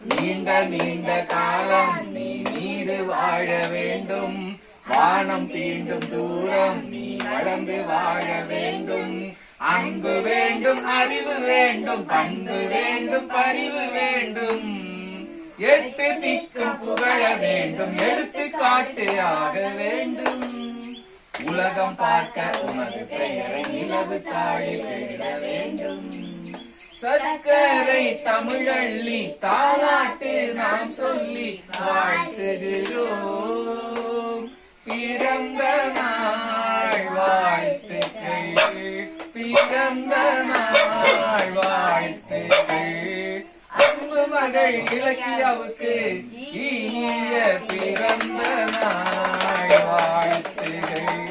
நீண்ட நீண்ட காலம் நீ நீடு வாழ வேண்டும். வானம் தீண்டும் தூரம் நீ வளர்ந்து வாழ வேண்டும். அன்பு வேண்டும், அறிவு வேண்டும், பண்பு வேண்டும், பரிவு வேண்டும். எட்டு திக்கும் புகழ வேண்டும், எடுத்து காட்டு ஆக வேண்டும். உலகம் பார்க்க உனது பெயரை நிலவு தாழில் எழுத வேண்டும். சர்க்கரை தமிழள்ளி தாலாட்டு நாம் சொல்லி வாழ்த்துகிறோம். பிறந்த நாள் வாழ்த்துக்கள், பிறந்த நாள் வாழ்த்துக்கள். அன்பு மகள் இலக்கியாவுக்கு இனிய பிறந்த நாள் வாழ்த்துக்கள்.